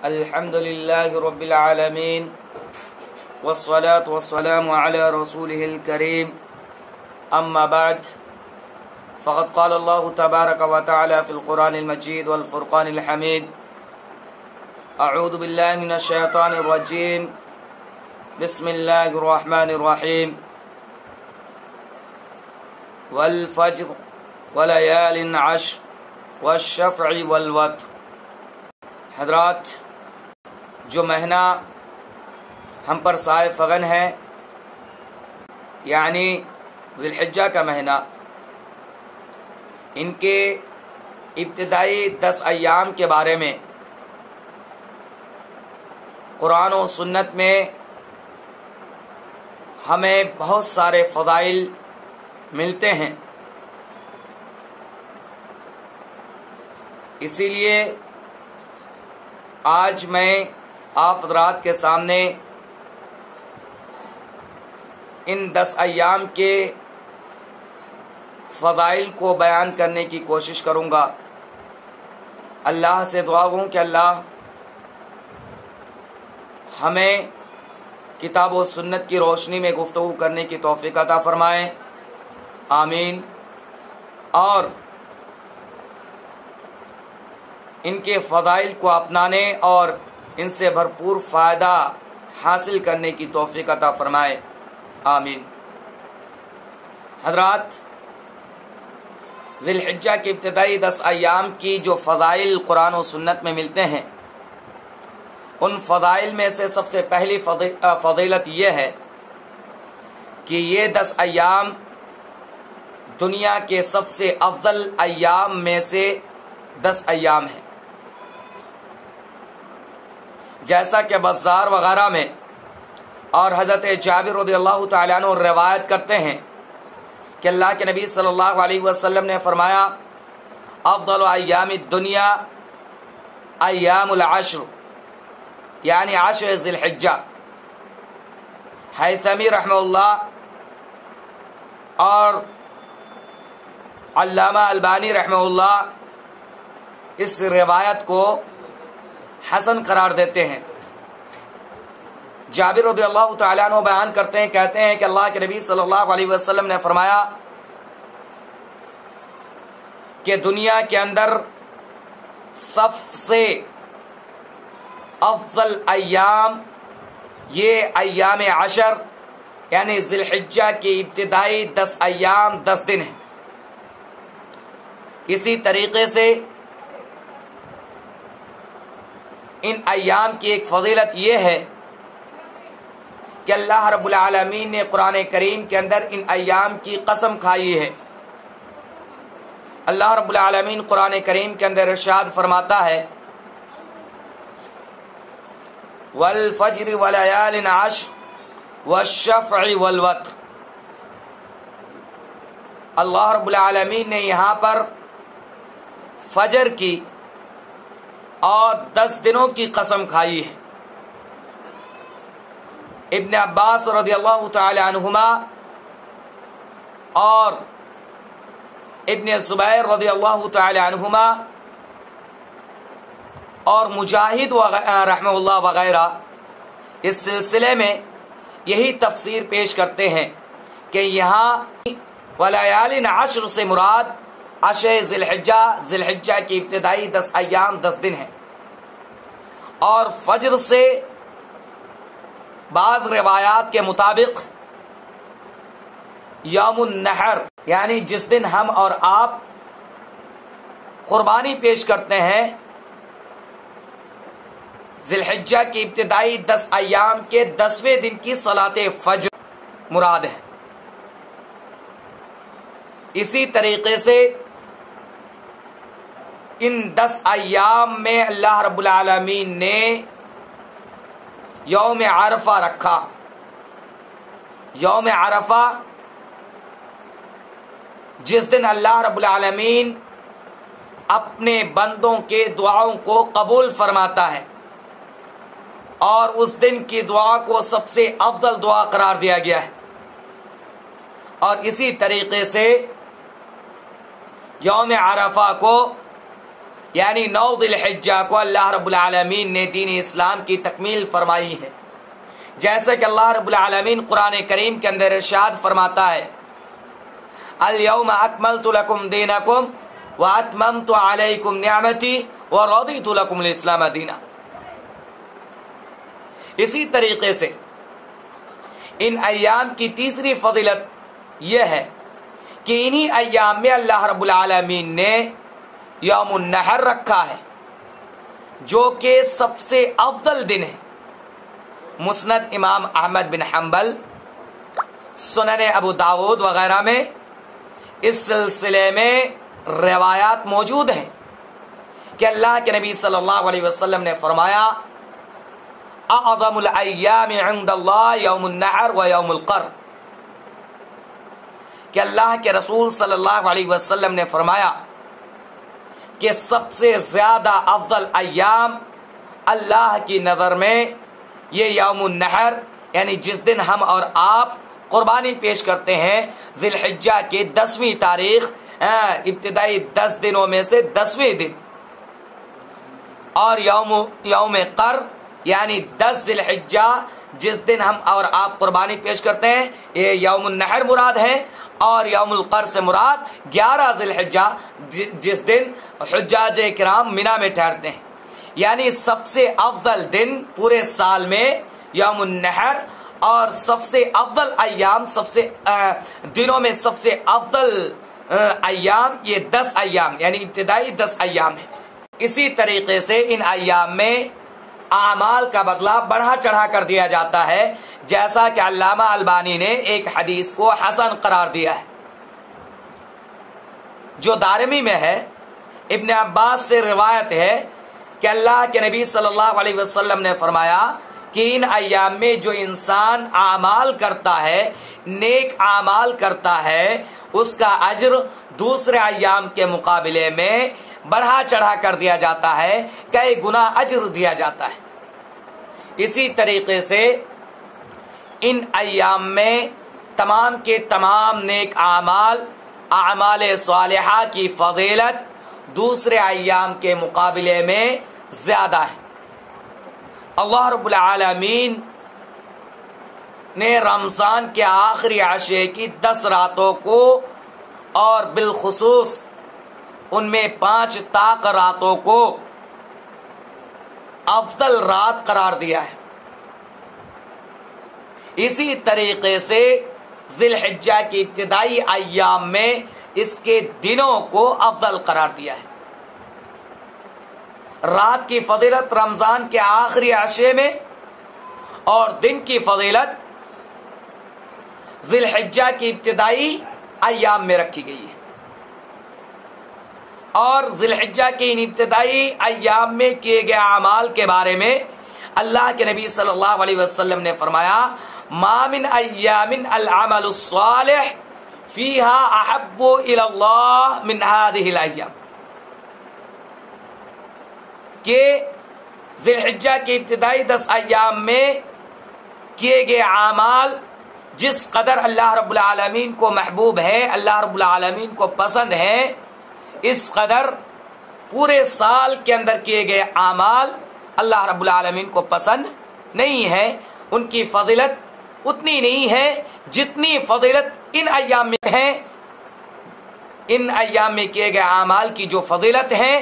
الحمد لله رب العالمين والصلاة والسلام على رسوله الكريم أما بعد فقد قال الله تبارك وتعالى في القرآن المجيد والفرقان الحميد أعوذ بالله من الشيطان الرجيم بسم الله الرحمن الرحيم والفجر وليال عشر والشفع والوتر. حضرات، جو مہینہ ہم پر سائے فغن ہے یعنی ذی الحجہ کا مہینہ، ان کے ابتدائی 10 ایام کے بارے میں قرآن و سنت میں ہمیں بہت سارے فضائل ملتے ہیں. اسی لیے آج میں آپ حضرات کے سامنے ان 10 ایام کے فضائل کو بیان کرنے کی کوشش کروں گا. اللہ سے دعا ہوں کہ اللہ ہمیں کتاب و سنت کی روشنی میں گفتگو کرنے کی توفیق عطا فرمائے، آمین. اور ان کے فضائل کو اپنانے اور ان سے بھرپور فائدہ حاصل کرنے کی توفیق عطا فرمائے، آمین. حضرات، ذی الحجہ کے ابتدائی 10 ایام کی جو فضائل قرآن و سنت میں ملتے ہیں، ان فضائل میں سے سب سے پہلی فضیلت یہ ہے کہ یہ 10 ایام دنیا کے سب سے افضل ایام میں سے 10 ایام ہیں. جیسا کہ بزار وغیرہ میں اور حضرت جابر رضی اللہ تعالیٰ عنہ روایت کرتے ہیں کہ اللہ کے نبی صلی اللہ علیہ وسلم نے فرمایا، افضل ایام الدنیا ایام العشر، یعنی 10 ذی الحجہ. حیثمی رحمہ اللہ اور علامہ البانی رحمہ اللہ اس روایت کو حسن قرار دیتے ہیں. جابر رضی اللہ تعالیٰ عنہ بیان کرتے ہیں، کہتے ہیں کہ اللہ کے نبی صلی اللہ علیہ وسلم نے فرمایا کہ دنیا کے اندر سب سے افضل ایام یہ ایام 10 یعنی ذی الحجہ کی ابتدائی 10 ایام 10 دن ہیں. اسی طریقے سے ان ایام کی ایک فضیلت یہ ہے کہ اللہ رب العالمین نے قرآن کریم کے اندر ان ایام کی قسم کھائی ہے. اللہ رب العالمین قرآن کریم کے اندر ارشاد فرماتا ہے، والفجر وليال عشر والشفع والوتر. اللہ رب العالمین نے یہاں پر فجر کی اور 10 دنوں کی قسم کھائی ہے. ابن عباس رضی اللہ تعالی عنہما اور ابن زبیر رضی اللہ تعالی عنہما اور مجاہد رحمہ اللہ وغیرہ اس سلسلے میں یہی تفسیر پیش کرتے ہیں کہ یہاں ولیال 10 سے مراد 10 ذی الحجہ کی ابتدائی 10 ایام 10 دن ہیں. اور فجر سے بعض روایات کے مطابق یوم النحر یعنی جس دن ہم اور آپ قربانی پیش کرتے ہیں، ذی الحجہ کی ابتدائی 10 ایام کے 10ویں دن کی صلاۃ فجر مراد ہے. اسی طریقے سے ان 10 ایام میں اللہ رب العالمین نے یوم عرفہ رکھا. یوم عرفہ جس دن اللہ رب العالمین اپنے بندوں کے دعاؤں کو قبول فرماتا ہے، اور اس دن کی دعا کو سب سے افضل دعا قرار دیا گیا ہے. اور اسی طریقے سے یوم عرفہ کو یعنی 9 ذی الحجہ کو اللہ رب العالمین نے دین اسلام کی تکمیل فرمائی ہے، جیسا کہ اللہ رب العالمین قرآن کریم کے اندر ارشاد فرماتا ہے الیوم اکملت لکم دینکم واتممت علیکم نعمتی ورضیت لکم الاسلام دینا۔ اسی طریقے سے ان ایام کی تیسری فضیلت یہ ہے کہ انہی ایام میں اللہ رب العالمین نے یوم النحر رکھا ہے، جو کہ سب سے افضل دن ہے۔ مسند امام احمد بن حنبل، سنن ابو داود وغیرہ میں اس سلسلے میں روایات موجود ہیں کہ اللہ کے نبی صلی اللہ علیہ وسلم نے فرمایا اعظم الایام عند اللہ یوم النحر و یوم القر، کہ اللہ کے رسول صلی اللہ علیہ وسلم نے فرمایا کہ سب سے زیادہ افضل ایام اللہ کی نظر میں یہ یوم النحر، یعنی جس دن ہم اور آپ قربانی پیش کرتے ہیں، ذی الحجہ کے 10ویں تاریخ، ابتدائی 10 دنوں میں سے 10ویں دن، اور یوم قر یعنی 10 ذی الحجہ جس دن ہم اور آپ قربانی پیش کرتے ہیں، یہ یوم النحر مراد ہے، اور یوم القر سے مراد 11 ذی الحجہ جس دن حجاج کرام مینا میں ٹھہرتے ہیں۔ یعنی سب سے افضل دن پورے سال میں یوم النحر، اور سب سے افضل ایام، سب سے دنوں میں سب سے افضل ایام یہ 10 ایام یعنی ابتدائی 10 ایام ہیں۔ اسی طریقے سے ان ایام میں اعمال کا بدلہ بڑھا چڑھا کر دیا جاتا ہے، جیسا کہ علامہ البانی نے ایک حدیث کو حسن قرار دیا ہے جو دارمی میں ہے۔ ابن عباس سے روایت ہے کہ اللہ کے نبی صلی اللہ علیہ وسلم نے فرمایا کہ ان ایام میں جو انسان اعمال کرتا ہے، نیک اعمال کرتا ہے، اس کا اجر دوسرے ایام کے مقابلے میں بڑھا چڑھا کر دیا جاتا ہے، کئی گنا اجر دیا جاتا ہے۔ اسی طریقے سے ان ایام میں تمام کے تمام نیک اعمال، اعمال صالحہ کی فضیلت دوسرے ایام کے مقابلے میں زیادہ ہے۔ اللہ رب العالمین نے رمضان کے آخری عشرے کی 10 راتوں کو، اور بالخصوص ان میں 5 طاق راتوں کو افضل رات قرار دیا ہے۔ اسی طریقے سے ذی الحجہ کی ابتدائی ایام میں اس کے دنوں کو افضل قرار دیا ہے۔ رات کی فضیلت رمضان کے آخری عشرے میں، اور دن کی فضیلت ذی الحجہ کی ابتدائی ایام میں رکھی گئی ہے۔ اور ذی الحجہ کے ان ابتدائی ایام میں کیے گئے اعمال کے بارے میں اللہ کے نبی صلی اللہ علیہ وسلم نے فرمایا ما من ایام العمل الصالح فیہا احب الی اللہ من هذه الایام، کہ ذی الحجہ کے ابتدائی 10 ایام میں کیے گئے اعمال جس قدر اللہ رب العالمین کو محبوب ہے، اللہ رب العالمین کو پسند ہے، اس قدر پورے سال کے اندر کیے گئے اعمال اللہ رب العالمین کو پسند نہیں ہے، ان کی فضیلت اتنی نہیں ہے جتنی فضیلت ان ایام میں ہے۔ ان ایام میں کیے گئے اعمال کی جو فضیلت ہے،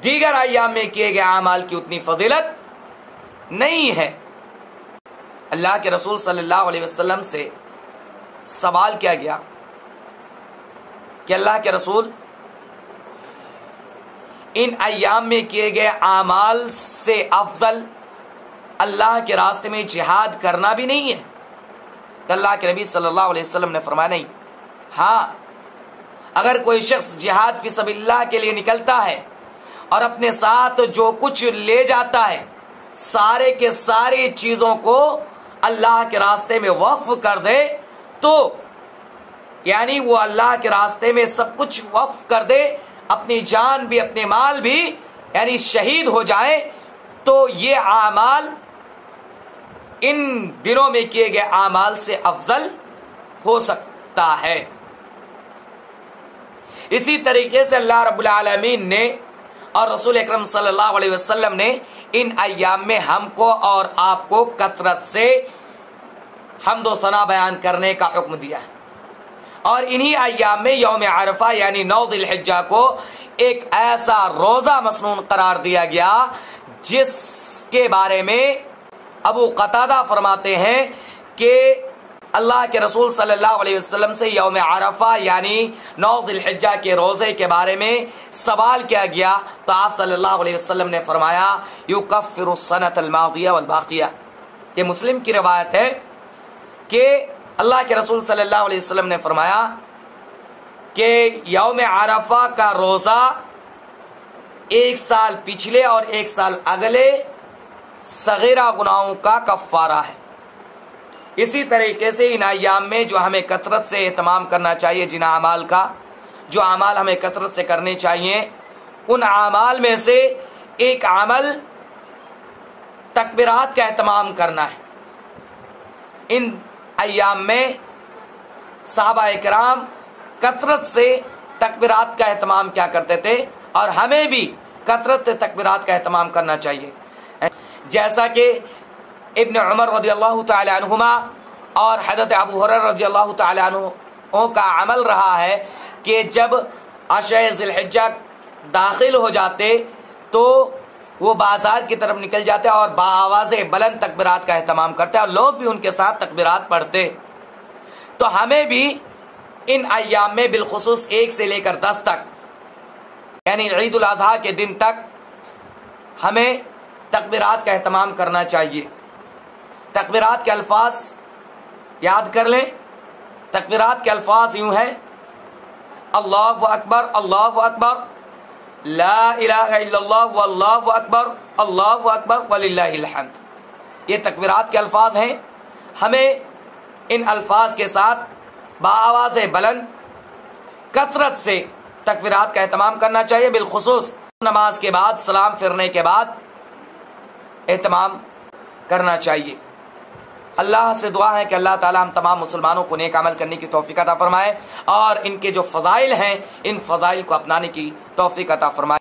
دیگر ایام میں کیے گئے اعمال کی اتنی فضیلت نہیں ہے۔ اللہ کے رسول صلی اللہ علیہ وسلم سے سوال کیا گیا کہ اللہ کے رسول، ان ایام میں کیے گئے اعمال سے افضل اللہ کے راستے میں جہاد کرنا بھی نہیں ہے؟ تو اللہ کے نبی صلی اللہ علیہ وسلم نے فرمایا نہیں، ہاں، اگر کوئی شخص جہاد فی سبیل اللہ کے لیے نکلتا ہے اور اپنے ساتھ جو کچھ لے جاتا ہے سارے کے ساری چیزوں کو اللہ کے راستے میں وقف کر دے، تو یعنی وہ اللہ کے راستے میں سب کچھ وقف کر دے، اپنی جان بھی اپنے مال بھی، یعنی شہید ہو جائے، تو یہ اعمال ان دنوں میں کیے گئے اعمال سے افضل ہو سکتا ہے۔ اسی طریقے سے اللہ رب العالمین نے اور رسول اکرم صلی اللہ علیہ وسلم نے ان ایام میں ہم کو اور آپ کو کثرت سے حمد و ثنا بیان کرنے کا حکم دیا ہے، اور انہی ایام میں یوم عرفہ یعنی 9 ذی الحجہ کو ایک ایسا روزہ مسنون قرار دیا گیا جس کے بارے میں ابو قتادہ فرماتے ہیں کہ اللہ کے رسول صلی اللہ علیہ وسلم سے یوم عرفہ یعنی 9 ذی الحجہ کے روزے کے بارے میں سوال کیا گیا تو آپ صلی اللہ علیہ وسلم نے فرمایا یکفر السنۃ الماضیہ والباقیہ۔ یہ مسلم کی روایت ہے کہ اللہ کے رسول صلی اللہ علیہ وسلم نے فرمایا کہ یوم عرفہ کا روزہ 1 سال پچھلے اور 1 سال اگلے صغیرہ گناہوں کا کفارہ ہے۔ اسی طریقے سے ان ایام میں جو ہمیں کثرت سے اہتمام کرنا چاہیے، جن اعمال کا جو اعمال ہمیں کثرت سے کرنے چاہیے، ان اعمال میں سے ایک عمل تکبیرات کا اہتمام کرنا ہے۔ ان ایام میں صحابہ کرام کثرت سے تکبیرات کا اہتمام کیا کرتے تھے، اور ہمیں بھی کثرت سے تکبیرات کا اہتمام کرنا چاہیے، جیسا کہ ابن عمر رضی اللہ تعالی عنہما اور حضرت ابو ہریرہ رضی اللہ تعالی عنہ کا عمل رہا ہے کہ جب عشرہ ذی الحجہ داخل ہو جاتے تو وہ بازار کی طرف نکل جاتے اور بآواز بلند تکبیرات کا اہتمام کرتے اور لوگ بھی ان کے ساتھ تکبیرات پڑھتے۔ تو ہمیں بھی ان ایام میں بالخصوص 1 سے لے کر 10 تک یعنی عید الاضحیٰ کے دن تک ہمیں تکبیرات کا اہتمام کرنا چاہیے۔ تکبیرات کے الفاظ یاد کر لیں۔ تکبیرات کے الفاظ یوں ہیں: اللہ اکبر، اللہ اکبر، لا الہ الا اللہ، واللہ اکبر، اللہ اکبر وللہ الحمد۔ یہ تکبیرات کے الفاظ ہیں۔ ہمیں ان الفاظ کے ساتھ بآواز بلند کثرت سے تکبیرات کا اہتمام کرنا چاہیے، بالخصوص نماز کے بعد، سلام پھرنے کے بعد اہتمام کرنا چاہیے۔ اللہ سے دعا ہے کہ اللہ تعالی ہم تمام مسلمانوں کو نیک عمل کرنے کی توفیق عطا فرمائے اور ان کے جو فضائل ہیں ان فضائل کو اپنانے کی توفیق عطا فرمائے۔